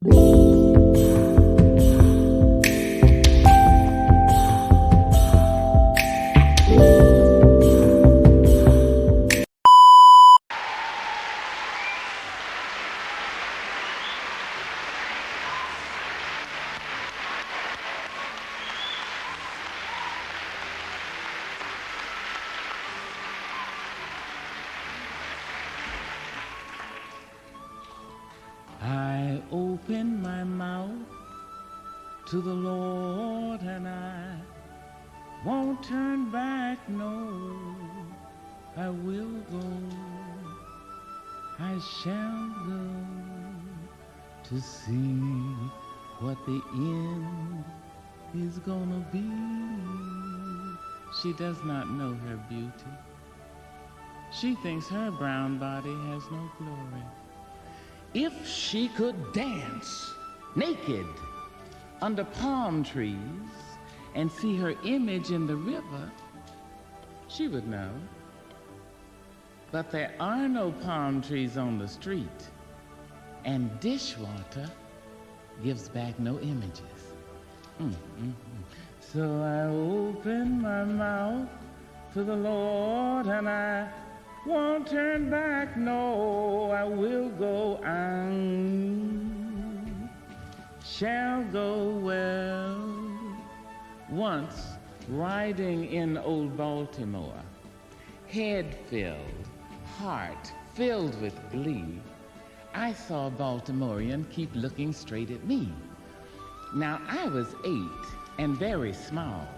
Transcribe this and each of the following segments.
I open my mouth to the Lord and I won't turn back, no, I will go, I shall go to see what the end is gonna be. She does not know her beauty. She thinks her brown body has no glory. If she could dance naked under palm trees and see her image in the river, she would know. But there are no palm trees on the street, and dishwater gives back no images. So I open my mouth to the Lord and I won't turn back, no, I will go, I shall go. Well, once riding in old Baltimore, head filled, heart filled with glee, I saw a Baltimorean keep looking straight at me. Now I was 8 and very small,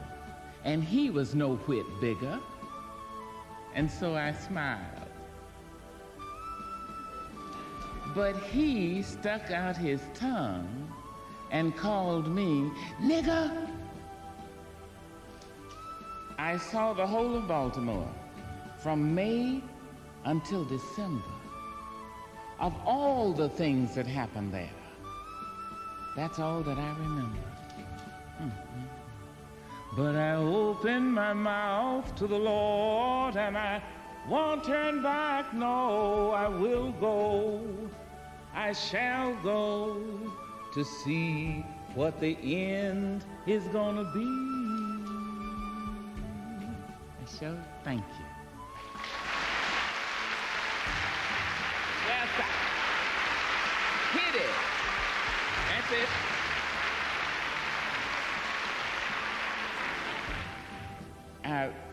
and he was no whit bigger. And so I smiled. But he stuck out his tongue and called me nigger. I saw the whole of Baltimore from May until December. Of all the things that happened there, that's all that I remember. But I open my mouth to the Lord and I won't turn back, no, I will go, I shall go to see what the end is gonna be. I shall thank you. Yes, sir. Hit it. That's it.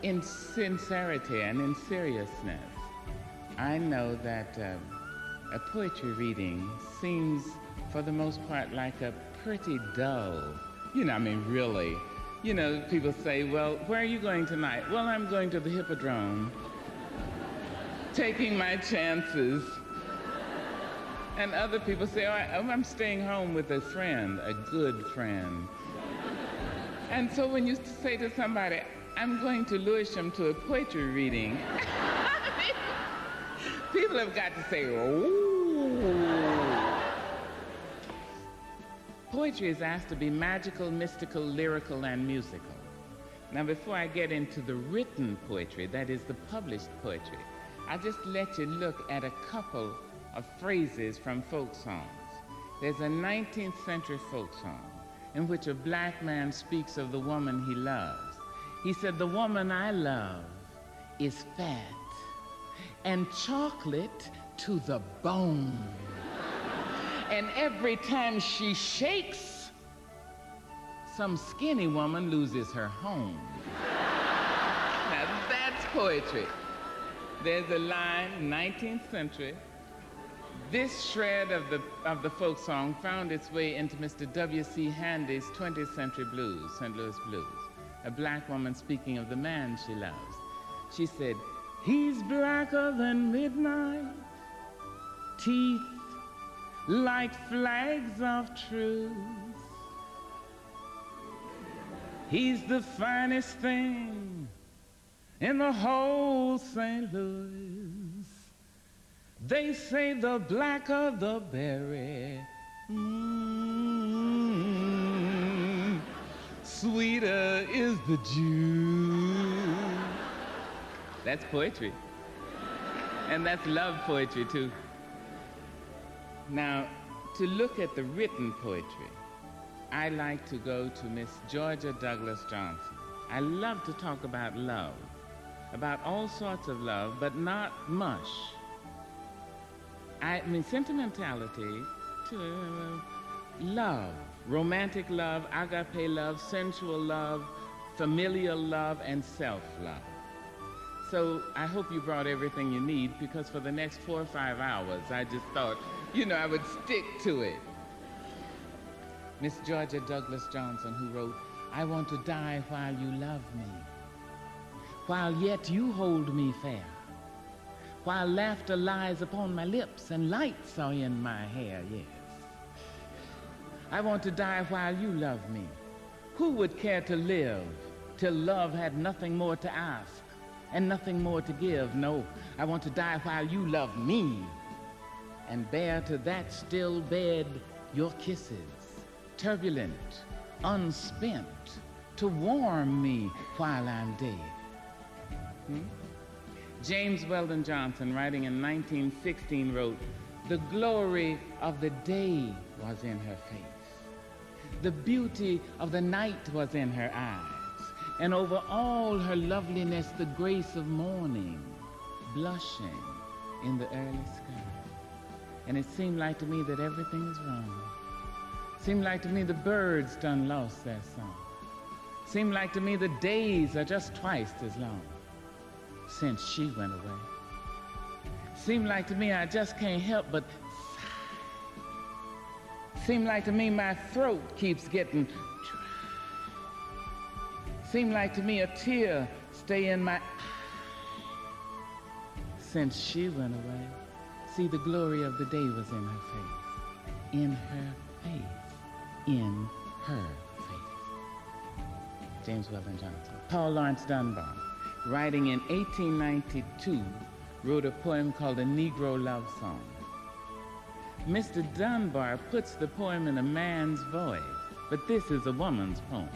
In sincerity and in seriousness, I know that a poetry reading seems, for the most part, like a pretty dull, really. People say, well, where are you going tonight? Well, I'm going to the Hippodrome, taking my chances. And other people say, I'm staying home with a friend, a good friend. And so when you say to somebody, I'm going to Lewisham to a poetry reading, people have got to say, oh. Poetry is asked to be magical, mystical, lyrical, and musical. Now, before I get into the written poetry, that is the published poetry, I'll just let you look at a couple of phrases from folk songs. There's a 19th century folk song in which a black man speaks of the woman he loves. He said, the woman I love is fat and chocolate to the bone. And every time she shakes, some skinny woman loses her home. Now that's poetry. There's a line, 19th century. This shred of the folk song found its way into Mr. W.C. Handy's 20th century blues, St. Louis blues. A black woman speaking of the man she loves. She said, he's blacker than midnight, teeth like flags of truce. He's the finest thing in the whole St. Louis. They say the blacker the berry, sweeter is the juice. That's poetry. And that's love poetry, too. Now, to look at the written poetry, I like to go to Miss Georgia Douglas Johnson. I love to talk about love, about all sorts of love, but not mush. I mean sentimentality to love, romantic love, agape love, sensual love, familial love, and self-love. So I hope you brought everything you need, because for the next 4 or 5 hours, I just thought, I would stick to it. Miss Georgia Douglas Johnson, who wrote, I want to die while you love me, while yet you hold me fair, while laughter lies upon my lips and lights are in my hair, yes. I want to die while you love me. Who would care to live till love had nothing more to ask and nothing more to give? No, I want to die while you love me and bear to that still bed your kisses, turbulent, unspent, to warm me while I'm dead. James Weldon Johnson, writing in 1916, wrote, the glory of the day was in her face. The beauty of the night was in her eyes. And over all her loveliness, the grace of morning, blushing in the early sky. And it seemed like to me that everything was wrong. Seemed like to me the birds done lost their song. Seemed like to me the days are just twice as long since she went away. Seemed like to me I just can't help but sigh. Seemed like to me my throat keeps getting dry. Seemed like to me a tear stay in my eye since she went away. See, the glory of the day was in her face. In her face. In her face. James Weldon Johnson. Paul Laurence Dunbar, writing in 1892, wrote a poem called A Negro Love Song. Mr. Dunbar puts the poem in a man's voice, but this is a woman's poem.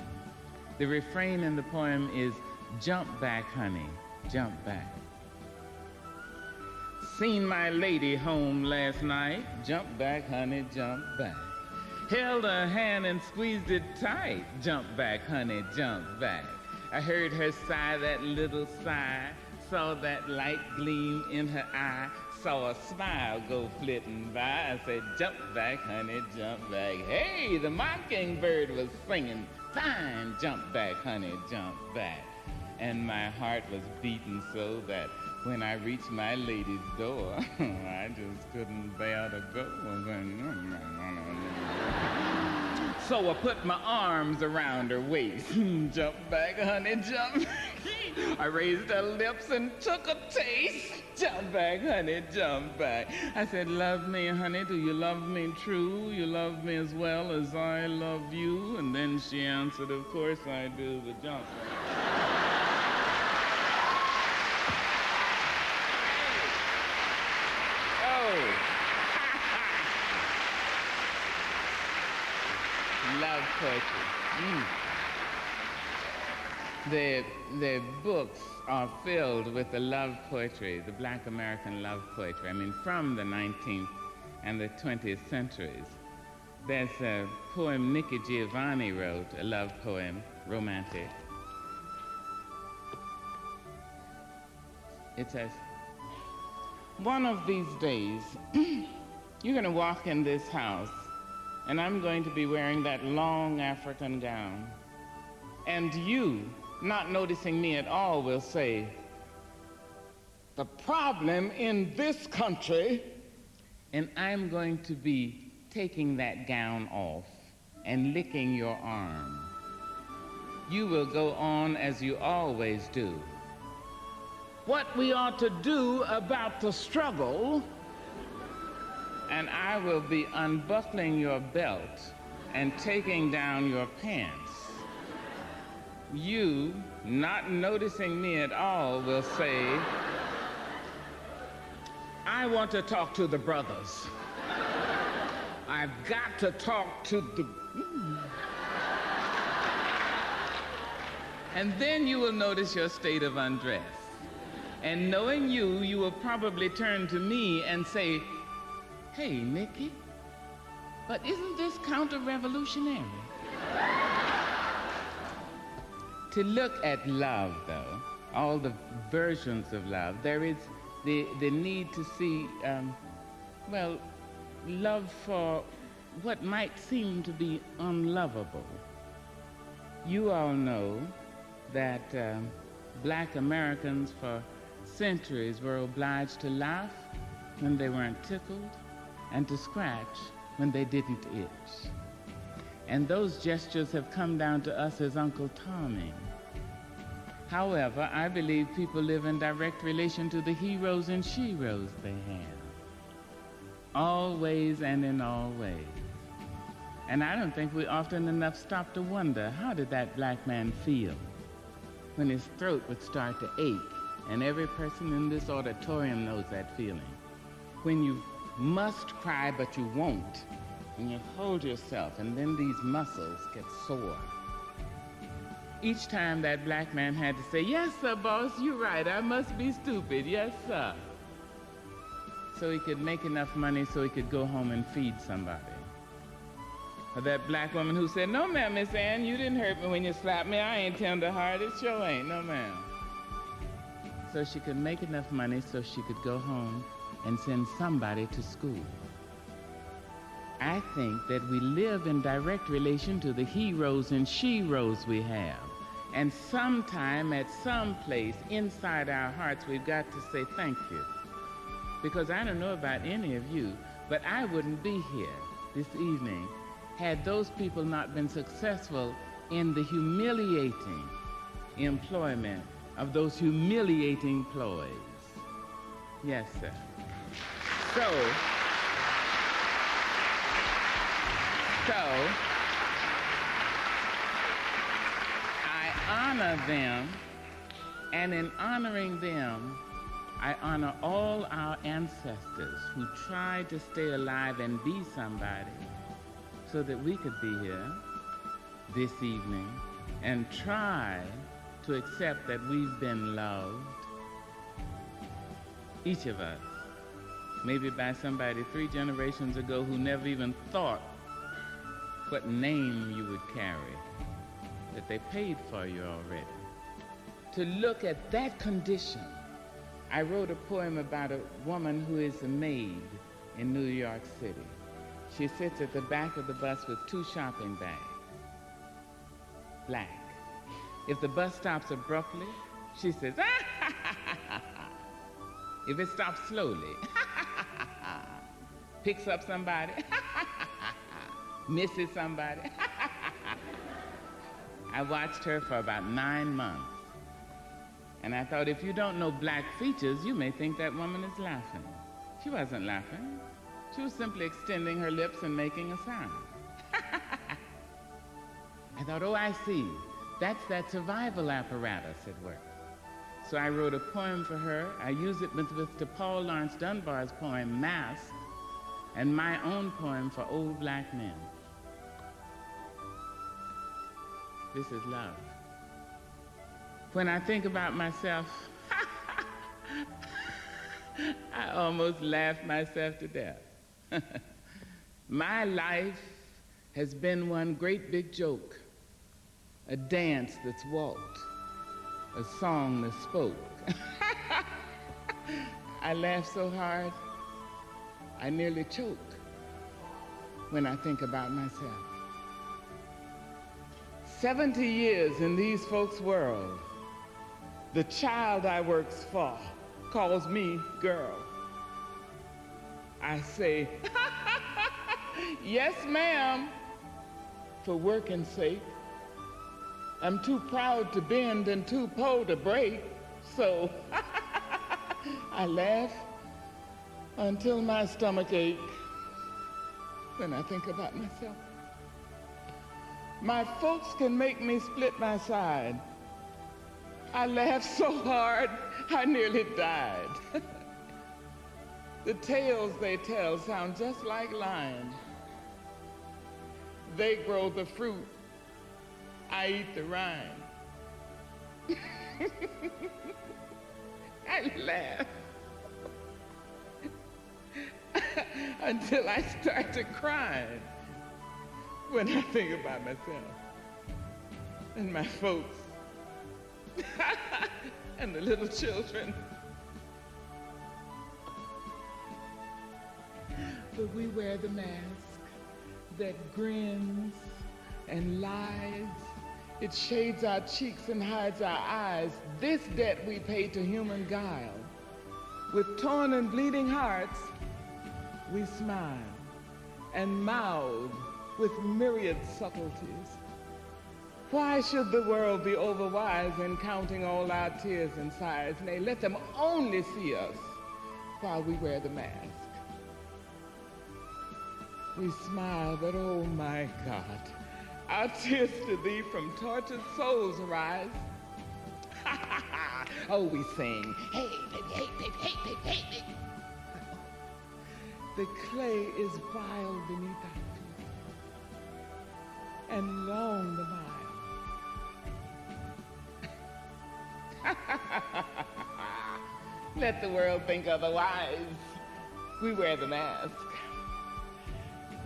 The refrain in the poem is, jump back, honey, jump back. Seen my lady home last night, jump back, honey, jump back. Held her hand and squeezed it tight, jump back, honey, jump back. I heard her sigh, that little sigh, saw that light gleam in her eye, saw a smile go flitting by. I said, jump back, honey, jump back. Hey, the mockingbird was singing, fine, jump back, honey, jump back. And my heart was beating so that when I reached my lady's door, I just couldn't bear to go. So I put my arms around her waist. Jump back, honey, jump back. I raised her lips and took a taste. Jump back, honey, jump back. I said, love me, honey, do you love me true? You love me as well as I love you? And then she answered, of course I do, but jump back. Love poetry. The books are filled with the love poetry, the Black American love poetry. I mean, from the 19th and the 20th centuries. There's a poem Nikki Giovanni wrote, a love poem, romantic. It says, one of these days, you're going to walk in this house, and I'm going to be wearing that long African gown. And you, not noticing me at all, will say, the problem in this country, and I'm going to be taking that gown off and licking your arm. You will go on as you always do. What we ought to do about the struggle, and I will be unbuckling your belt and taking down your pants. You, not noticing me at all, will say, I want to talk to the brothers. I've got to talk to the... And then you will notice your state of undress. And knowing you, you will probably turn to me and say, hey, Nikki, But isn't this counter-revolutionary? To look at love, though, all the versions of love, there is the need to see, well, love for what might seem to be unlovable. You all know that black Americans for centuries were obliged to laugh when they weren't tickled and to scratch when they didn't itch. And those gestures have come down to us as Uncle Tommy. However, I believe people live in direct relation to the heroes and sheroes they have, always and in all ways. And I don't think we often enough stop to wonder, how did that black man feel when his throat would start to ache? And every person in this auditorium knows that feeling. When you must cry, but you won't. And you hold yourself, and then these muscles get sore. Each time that black man had to say, "Yes, sir, boss, you're right, I must be stupid, yes, sir," so he could make enough money so he could go home and feed somebody. Or that black woman who said, "No, ma'am, Miss Ann, you didn't hurt me when you slapped me. I ain't tender-hearted, sure ain't, no, ma'am." So she could make enough money so she could go home and send somebody to school. I think that we live in direct relation to the heroes and sheroes we have. And sometime at some place inside our hearts, we've got to say thank you. Because I don't know about any of you, but I wouldn't be here this evening had those people not been successful in the humiliating employment of those humiliating ploys. Yes, sir. So I honor them, and in honoring them, I honor all our ancestors who tried to stay alive and be somebody so that we could be here this evening and try to accept that we've been loved, each of us, maybe by somebody 3 generations ago who never even thought what name you would carry, that they paid for you already. To look at that condition, I wrote a poem about a woman who is a maid in New York City. She sits at the back of the bus with 2 shopping bags, black. If the bus stops abruptly, she says, "Ah, ha, ha, ha, ha." If it stops slowly, picks up somebody, misses somebody. I watched her for about 9 months. And I thought, if you don't know black features, you may think that woman is laughing. She wasn't laughing. She was simply extending her lips and making a sound. I thought, oh, I see. That's that survival apparatus at work. So I wrote a poem for her. I used it with Mr. Paul Laurence Dunbar's poem, Mask, and my own poem for old black men. This is love. When I think about myself, I almost laugh myself to death. My life has been one great big joke, a dance that's walked, a song that spoke. I laugh so hard, I nearly choke when I think about myself. 70 years in these folks' world, the child I works for calls me girl. I say, yes, ma'am, for working sake. I'm too proud to bend and too poor to break, so I laugh until my stomach aches when I think about myself. My folks can make me split my side. I laughed so hard, I nearly died. The tales they tell sound just like lying. They grow the fruit, I eat the rind. I laugh until I start to cry. when I think about myself and my folks and the little children. But we wear the mask that grins and lies. It shades our cheeks and hides our eyes. This debt we pay to human guile. With torn and bleeding hearts, we smile and mouth with myriad subtleties. Why should the world be overwise in counting all our tears and sighs? Nay, let them only see us while we wear the mask. We smile, but oh my God, our tears to thee from tortured souls arise. Oh, we sing, hey, baby, hey, baby, hey, baby, hey, baby. The clay is vile beneath our feet, and long the mile. Let the world think otherwise. We wear the mask.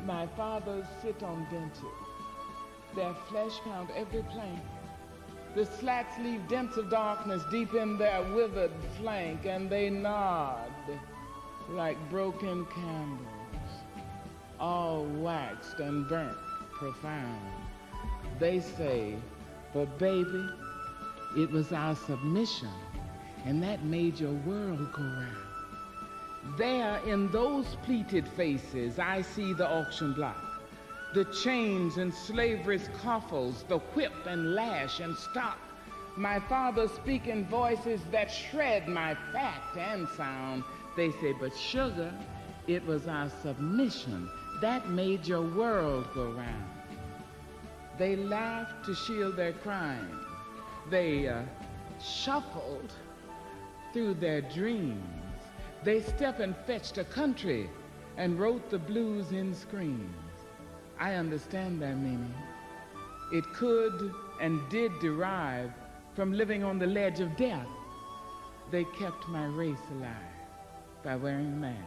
My fathers sit on benches. Their flesh pound every plank. The slats leave dents of darkness deep in their withered flank, and they nod like broken candles, all waxed and burnt profound. They say, but baby, it was our submission, and that made your world go round. There in those pleated faces, I see the auction block, the chains and slavery's coffles, the whip and lash and stock. My father speaking voices that shred my fact and sound. They say, but sugar, it was our submission that made your world go round. They laughed to shield their crime. They shuffled through their dreams. They stepped and fetched a country and wrote the blues in screams. I understand their meaning. It could and did derive from living on the ledge of death. They kept my race alive by wearing a mask.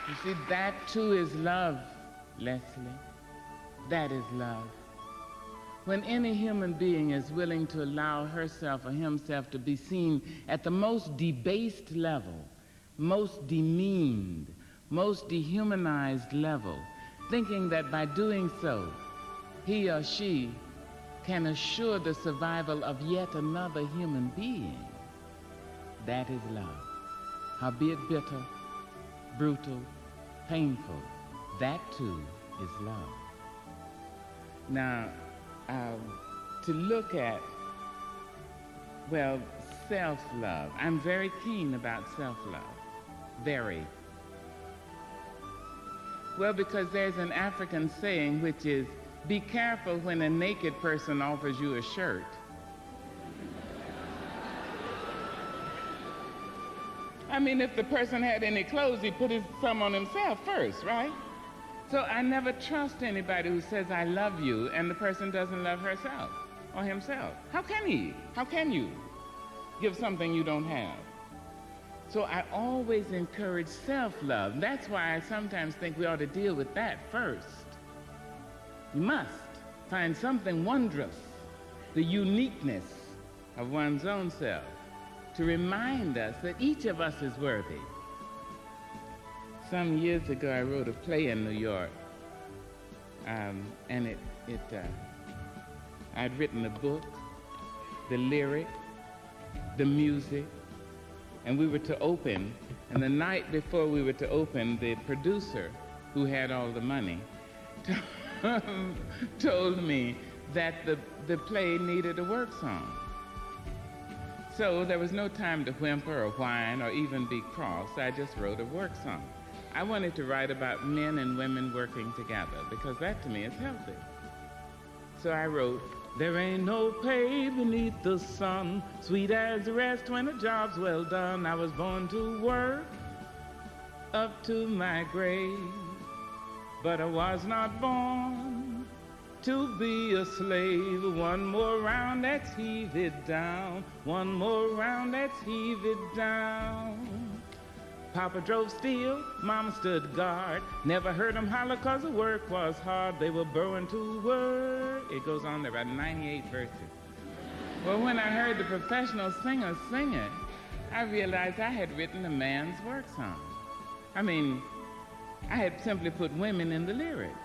You see, that too is love, Leslie. That is love. When any human being is willing to allow herself or himself to be seen at the most debased level, most demeaned, most dehumanized level, thinking that by doing so, he or she can assure the survival of yet another human being, that is love. Howbeit bitter, brutal, painful, that too is love. Now, to look at, well, self-love. I'm very keen about self-love, very. Well, because there's an African saying which is, be careful when a naked person offers you a shirt. I mean, if the person had any clothes, he put some on himself first, right? So I never trust anybody who says, I love you, and the person doesn't love herself or himself. How can he? How can you give something you don't have? So I always encourage self-love. That's why I sometimes think we ought to deal with that first. You must find something wondrous, the uniqueness of one's own self, to remind us that each of us is worthy. Some years ago, I wrote a play in New York, and I'd written the book, the lyric, the music, and we were to open. And the night before we were to open, the producer, who had all the money, told me that the play needed a work song. So there was no time to whimper or whine or even be cross. I just wrote a work song. I wanted to write about men and women working together because that to me is healthy. So I wrote, there ain't no pay beneath the sun, sweet as the rest when the job's well done. I was born to work up to my grave, but I was not born to be a slave. One more round, let's heave it down. One more round, let's heave it down. Papa drove steel, Mama stood guard. Never heard them holler 'cause the work was hard. They were burrowing to work. It goes on there, about 98 verses. Well, when I heard the professional singers sing it, I realized I had written a man's work song. I mean, I had simply put women in the lyrics.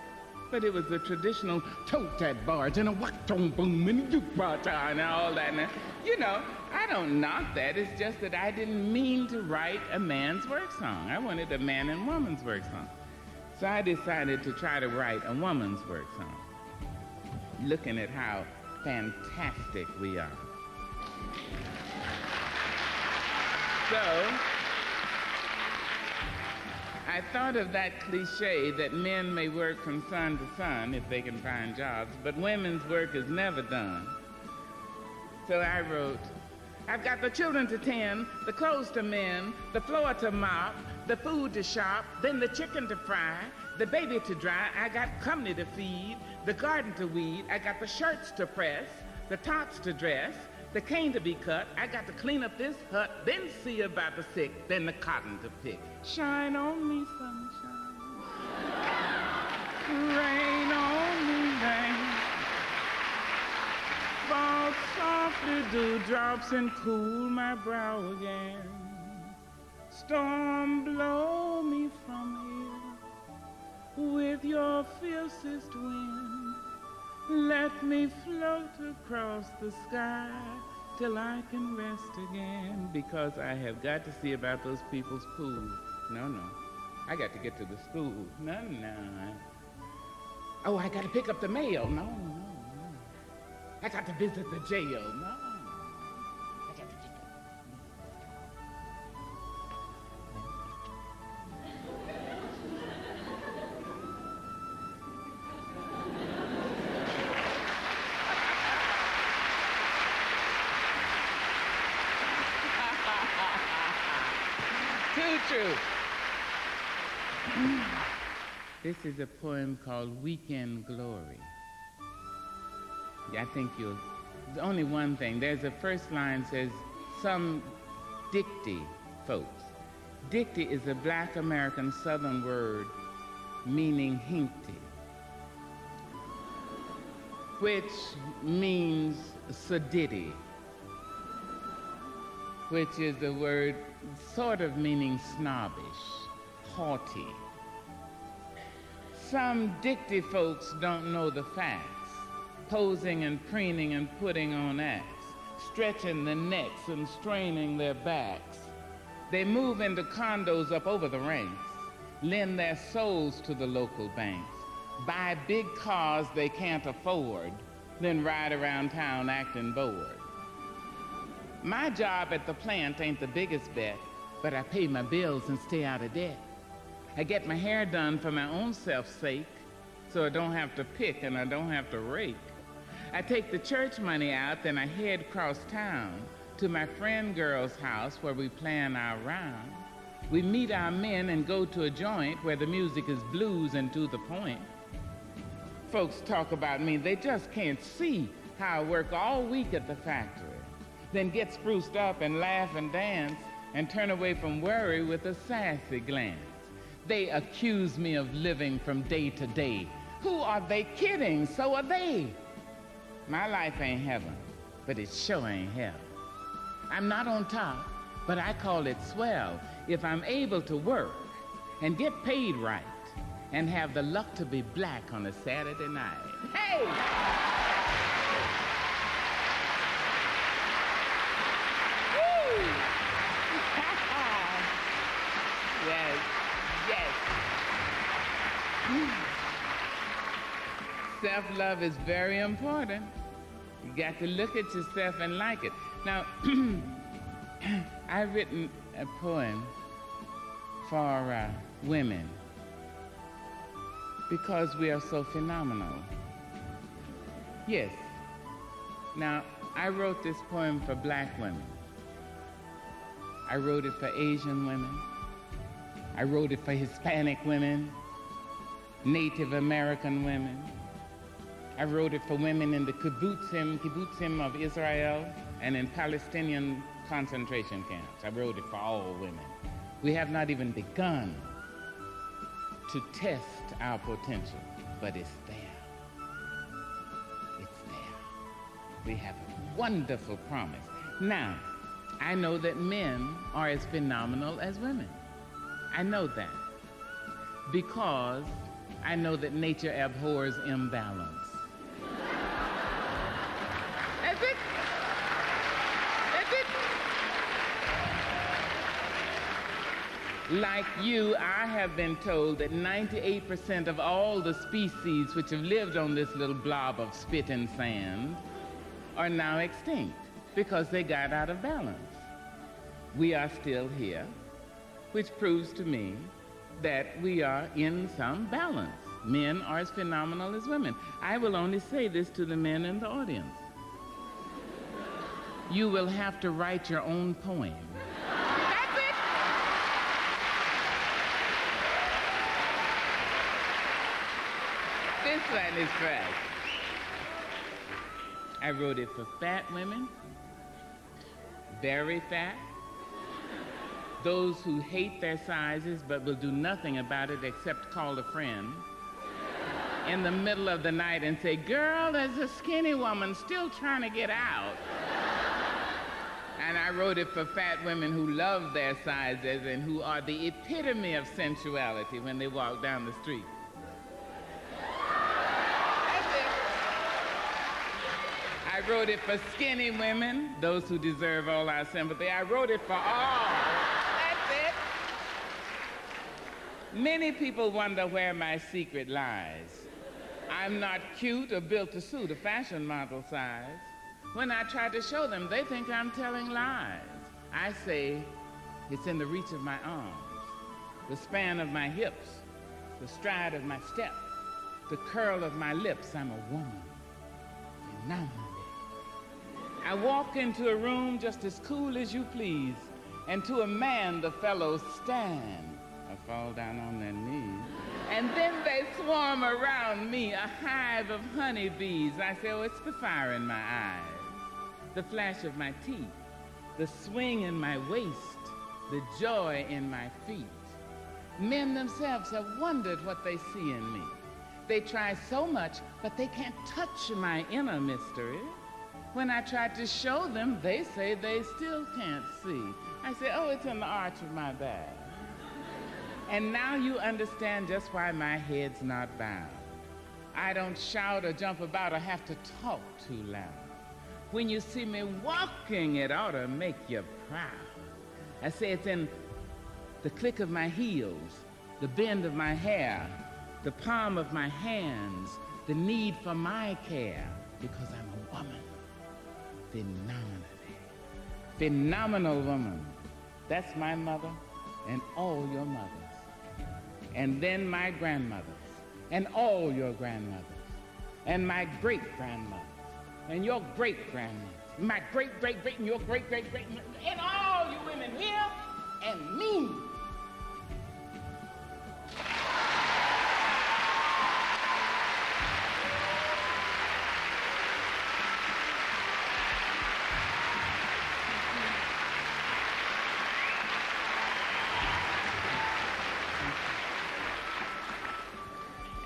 But it was the traditional tote that barge and a whack-tone boom and a jukebox and all that. And, you know, I don't knock that. It's just that I didn't mean to write a man's work song. I wanted a man and woman's work song. So I decided to try to write a woman's work song, looking at how fantastic we are. So I thought of that cliche that men may work from sun to sun if they can find jobs, but women's work is never done. So I wrote, I've got the children to tend, the clothes to mend, the floor to mop, the food to shop, then the chicken to fry, the baby to dry, I got company to feed, the garden to weed, I got the shirts to press, the tots to dress, the cane to be cut, I got to clean up this hut, then see about the sick, then the cotton to pick. Shine on me, sunshine. Rain on me, rain. Fall softly, dewdrops, and cool my brow again. Storm, blow me from here with your fiercest wind. Let me float across the sky till I can rest again, because I have got to see about those people's pools. No, I got to get to the school. No. Oh, I got to pick up the mail. No. I got to visit the jail. No. I got to get Too true. This is a poem called Weekend Glory. I think you'll, only one thing. There's a first line says, some dicty folks. Dicty is a Black American Southern word meaning hinkty, which means sedity, which is a word sort of meaning snobbish, haughty. Some dicty folks don't know the facts, posing and preening and putting on acts, stretching their necks and straining their backs. They move into condos up over the ranks, lend their souls to the local banks, buy big cars they can't afford, then ride around town acting bored. My job at the plant ain't the biggest bet, but I pay my bills and stay out of debt. I get my hair done for my own self's sake, so I don't have to pick and I don't have to rake. I take the church money out, then I head across town to my friend girl's house where we plan our round. We meet our men and go to a joint where the music is blues and to the point. Folks talk about me, they just can't see how I work all week at the factory, then get spruced up and laugh and dance and turn away from worry with a sassy glance. They accuse me of living from day to day. Who are they kidding? So are they. My life ain't heaven, but it sure ain't hell. I'm not on top, but I call it swell if I'm able to work and get paid right and have the luck to be Black on a Saturday night. Hey! Woo! Yes. Self-love is very important. You got to look at yourself and like it. Now, I've written a poem for women because we are so phenomenal. Yes. Now, I wrote this poem for black women. I wrote it for Asian women. I wrote it for Hispanic women, Native American women. I wrote it for women in the kibbutzim of Israel and in Palestinian concentration camps. I wrote it for all women. We have not even begun to test our potential, but it's there. It's there. We have a wonderful promise. Now, I know that men are as phenomenal as women. I know that because I know that nature abhors imbalance. That's it. That's it. Like you, I have been told that 98% of all the species which have lived on this little blob of spit and sand are now extinct because they got out of balance. We are still here, which proves to me that we are in some balance. Men are as phenomenal as women. I will only say this to the men in the audience. You will have to write your own poem. That's it. This one is for us. I wrote it for fat women, very fat, those who hate their sizes but will do nothing about it except call a friend in the middle of the night and say, girl, there's a skinny woman still trying to get out. And I wrote it for fat women who love their sizes and who are the epitome of sensuality when they walk down the street. That's it. I wrote it for skinny women, those who deserve all our sympathy. I wrote it for all. Many people wonder where my secret lies. I'm not cute or built to suit a fashion model size. When I try to show them, they think I'm telling lies. I say it's in the reach of my arms, the span of my hips, the stride of my step, the curl of my lips. I'm a woman, phenomenally. I walk into a room just as cool as you please, and to a man the fellows stand or fall down on their knees. And then they swarm around me, a hive of honeybees. I say, oh, it's the fire in my eyes, the flash of my teeth, the swing in my waist, the joy in my feet. Men themselves have wondered what they see in me. They try so much, but they can't touch my inner mystery. When I try to show them, they say they still can't see. I say, oh, it's in the arch of my back. And now you understand just why my head's not bowed. I don't shout or jump about or have to talk too loud. When you see me walking, it ought to make you proud. I say it's in the click of my heels, the bend of my hair, the palm of my hands, the need for my care, because I'm a woman, phenomenally. Phenomenal woman. That's my mother and all your mothers. And then my grandmothers, and all your grandmothers, and my great-grandmothers, and your great-grandmothers, my great-great-great, and your great-great-great, and all you women here, and me.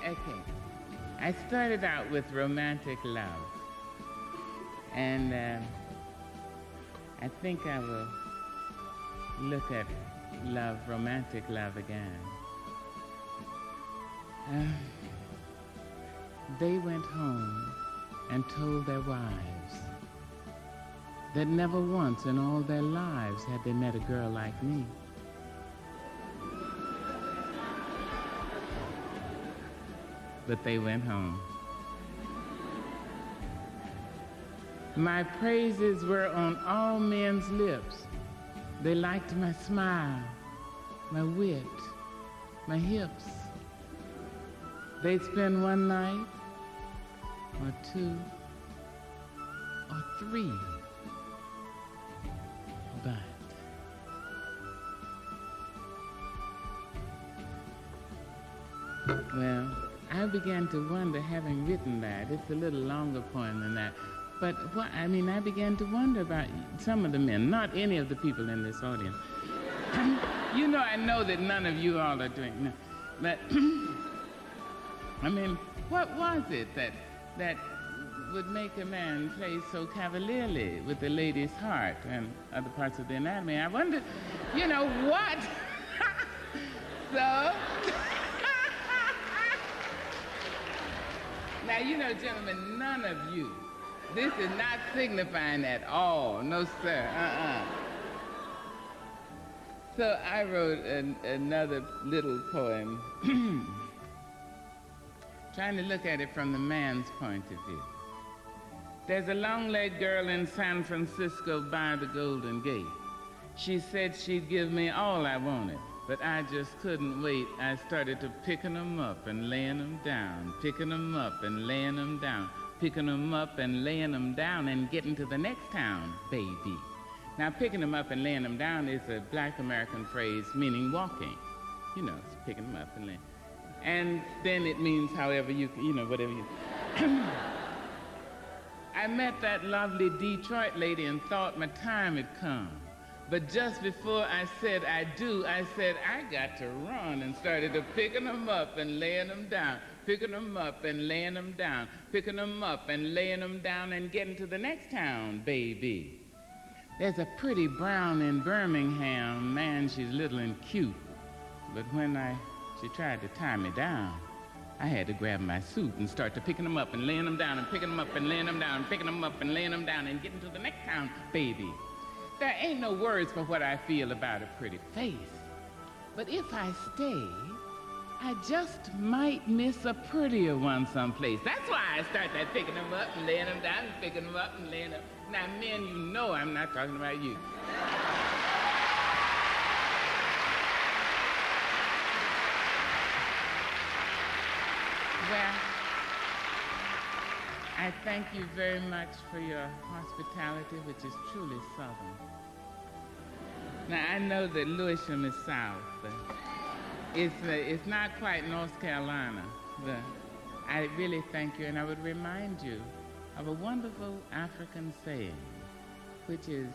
Okay, I started out with romantic love, and I think I will look at love, romantic love again. They went home and told their wives that never once in all their lives had they met a girl like me. But they went home. My praises were on all men's lips, They liked my smile, my wit, my hips. They'd spend one night, or two, or three. But well, I began to wonder, having written that, it's a little longer poem than that, but I began to wonder about some of the men, not any of the people in this audience. You know, I know that none of you all are doing that, but what was it that would make a man play so cavalierly with the lady's heart and other parts of the anatomy? I wonder, you know, what? So, now, you know, gentlemen, none of you, this is not signifying at all. No, sir, So I wrote another little poem, trying to look at it from the man's point of view. There's a long-legged girl in San Francisco by the Golden Gate. She said she'd give me all I wanted, but I just couldn't wait. I started to picking them up and laying them down, picking them up and laying them down, picking them up and laying them down and getting to the next town, baby. Now, picking them up and laying them down is a Black American phrase meaning walking. You know, it's picking them up and laying. And then it means however you know, whatever you... I met that lovely Detroit lady and thought my time had come. But just before I said I do, I said I got to run and started to picking them up and laying them down, picking them up and laying them down, picking them up and laying them down and getting to the next town, baby. There's a pretty brown in Birmingham, man, she's little and cute. But when she tried to tie me down, I had to grab my suit and start to picking them up and laying them down and picking them up and laying them down, picking them up and laying them down and getting to the next town, baby. There ain't no words for what I feel about a pretty face. But if I stay, I just might miss a prettier one someplace. That's why I start that picking them up and laying them down and picking them up and laying them. Now, men, you know I'm not talking about you. Well, I thank you very much for your hospitality, which is truly Southern. Now, I know that Lewisham is South, but it's not quite North Carolina. But I really thank you, and I would remind you of a wonderful African saying, which is,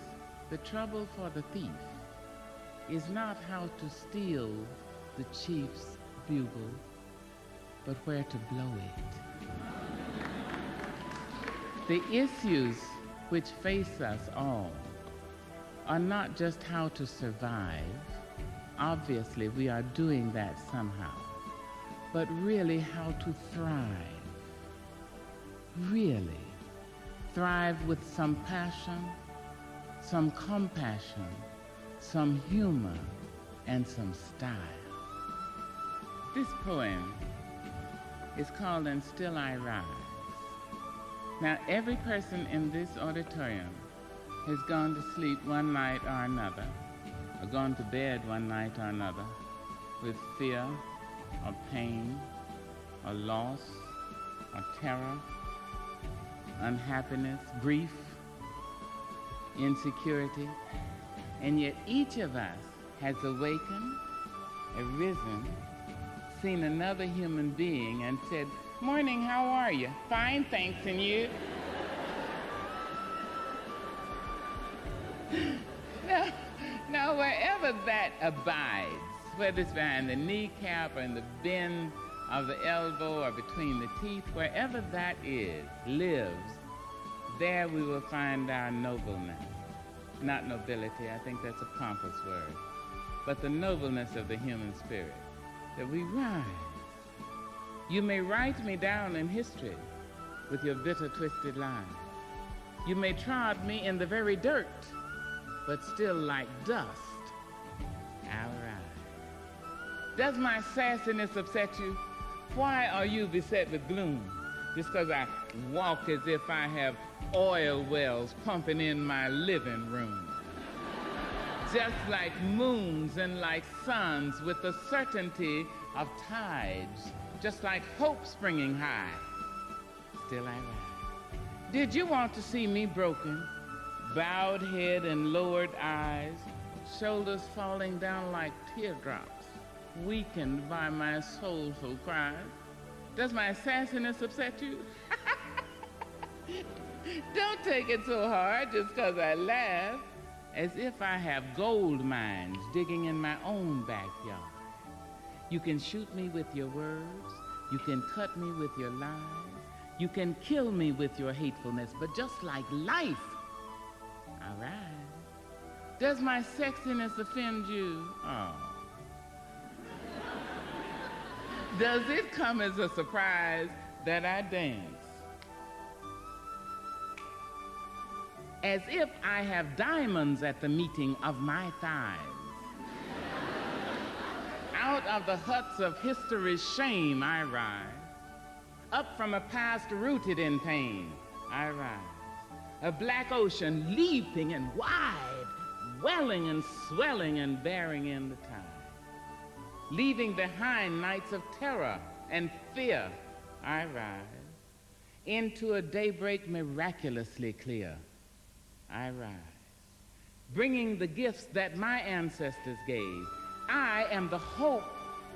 the trouble for the thief is not how to steal the chief's bugle, but where to blow it. The issues which face us all are not just how to survive. Obviously, we are doing that somehow, but really how to thrive. Really thrive with some passion, some compassion, some humor, and some style. This poem is called And Still I Rise. Now, every person in this auditorium has gone to sleep one night or another, or gone to bed one night or another with fear or pain or loss or terror, unhappiness, grief, insecurity, and yet each of us has awakened, arisen, seen another human being and said, "Morning, how are you?" "Fine, thanks, and you?" Now, wherever that abides, whether it's behind the kneecap or in the bend of the elbow or between the teeth, wherever that lives, there we will find our nobleness. Not nobility, I think that's a pompous word, but the nobleness of the human spirit, that we rise. You may write me down in history with your bitter, twisted lies. You may trod me in the very dirt, but still like dust, I'll rise. Does my sassiness upset you? Why are you beset with gloom? Just because I walk as if I have oil wells pumping in my living room. just like moons and like suns, with the certainty of tides, just like hope springing high. Still I rise. Did you want to see me broken, bowed head and lowered eyes, shoulders falling down like teardrops, weakened by my soulful cries? Does my sassiness upset you? Don't take it so hard just because I laugh, as if I have gold mines digging in my own backyard. You can shoot me with your words, you can cut me with your lies, you can kill me with your hatefulness, but just like life, I rise. Does my sexiness offend you? Oh. Does it come as a surprise that I dance? As if I have diamonds at the meeting of my thighs. Out of the huts of history's shame I rise. Up from a past rooted in pain I rise. A black ocean leaping and wide, welling and swelling and bearing in the tide. Leaving behind nights of terror and fear I rise. Into a daybreak miraculously clear I rise, bringing the gifts that my ancestors gave. I am the hope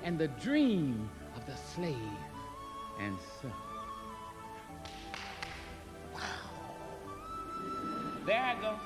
and the dream of the slave. And so, wow. There I go.